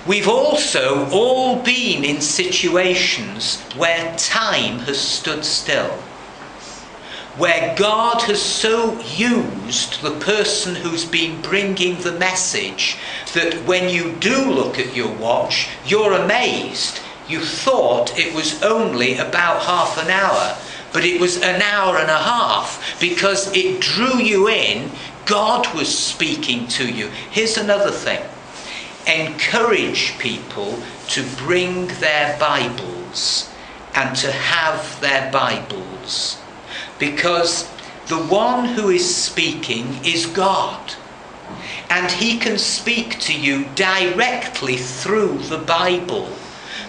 We've also all been in situations where time has stood still, where God has so used the person who's been bringing the message that when you do look at your watch, you're amazed. You thought it was only about half an hour, but it was an hour and a half, because it drew you in. God was speaking to you. Here's another thing. Encourage people to bring their Bibles and to have their Bibles, because the one who is speaking is God, and he can speak to you directly through the Bible.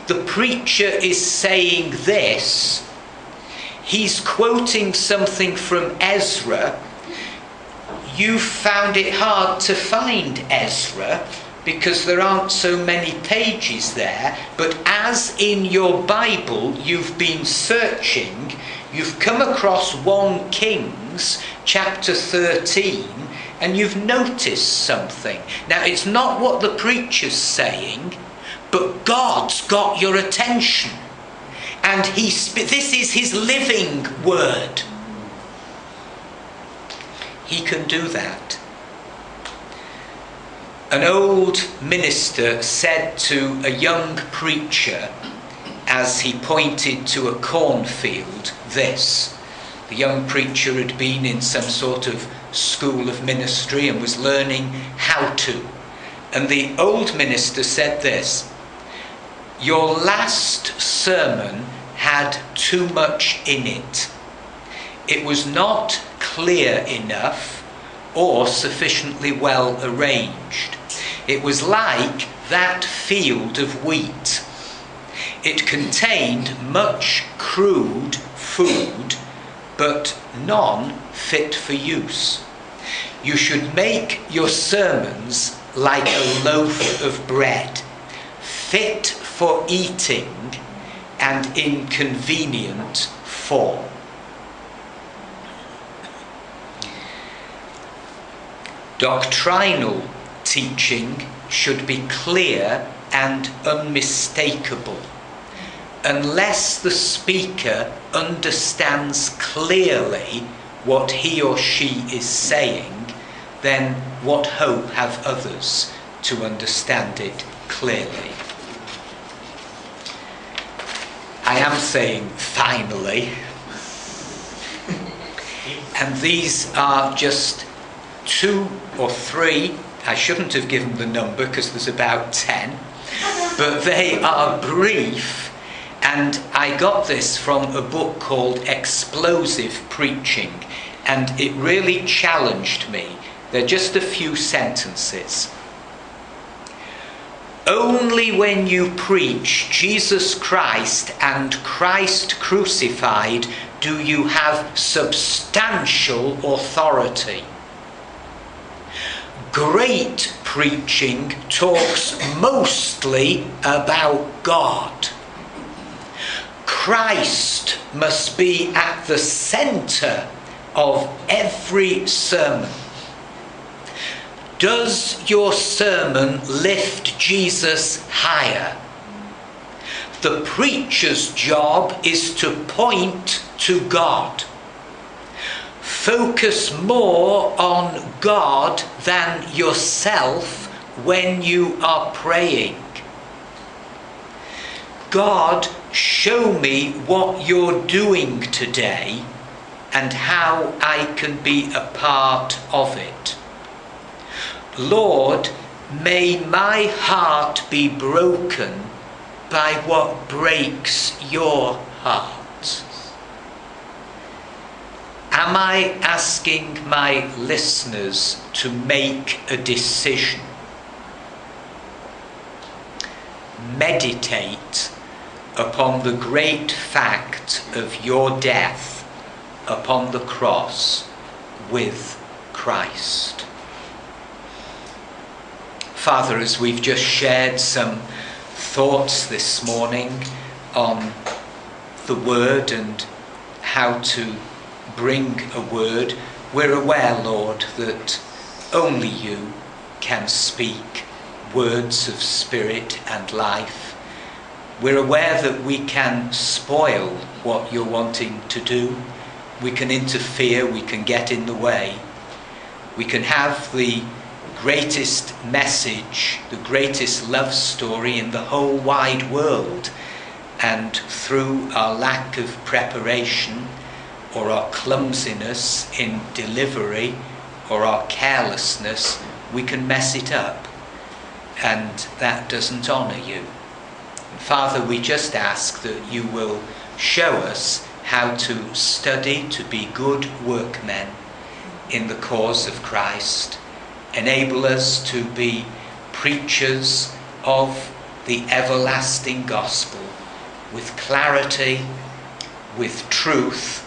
The preacher is saying this, he's quoting something from Ezra. You found it hard to find Ezra because there aren't so many pages there, but as in your Bible you've been searching, you've come across 1 Kings chapter 13 and you've noticed something. Now, it's not what the preacher's saying, but God's got your attention, and this is his living word. He can do that. An old minister said to a young preacher as he pointed to a cornfield this. The young preacher had been in some sort of school of ministry and was learning how to. And the old minister said this: your last sermon had too much in it. It was not clear enough or sufficiently well arranged. It was like that field of wheat. It contained much crude food, but none fit for use. You should make your sermons like a loaf of bread, fit for eating and in convenient form. Doctrinal teaching should be clear and unmistakable. Unless the speaker understands clearly what he or she is saying, then what hope have others to understand it clearly? I am saying finally, and these are just 2 or 3, I shouldn't have given the number because there's about 10, but they are brief, and I got this from a book called Explosive Preaching, and it really challenged me. They're just a few sentences. Only when you preach Jesus Christ and Christ crucified do you have substantial authority. Great preaching talks mostly about God. Christ must be at the centre of every sermon. Does your sermon lift Jesus higher? The preacher's job is to point to God. Focus more on God than yourself when you are praying. God, show me what you're doing today and how I can be a part of it. Lord, may my heart be broken by what breaks your heart. Am I asking my listeners to make a decision? Meditate upon the great fact of your death upon the cross with Christ. Father, as we've just shared some thoughts this morning on the word and how to bring a word, we're aware, Lord, that only you can speak words of spirit and life. We're aware that we can spoil what you're wanting to do. We can interfere, we can get in the way. We can have the greatest message, the greatest love story in the whole wide world, and through our lack of preparation or our clumsiness in delivery or our carelessness, we can mess it up, and that doesn't honour you. Father, we just ask that you will show us how to study to be good workmen in the cause of Christ. Enable us to be preachers of the everlasting gospel with clarity, with truth,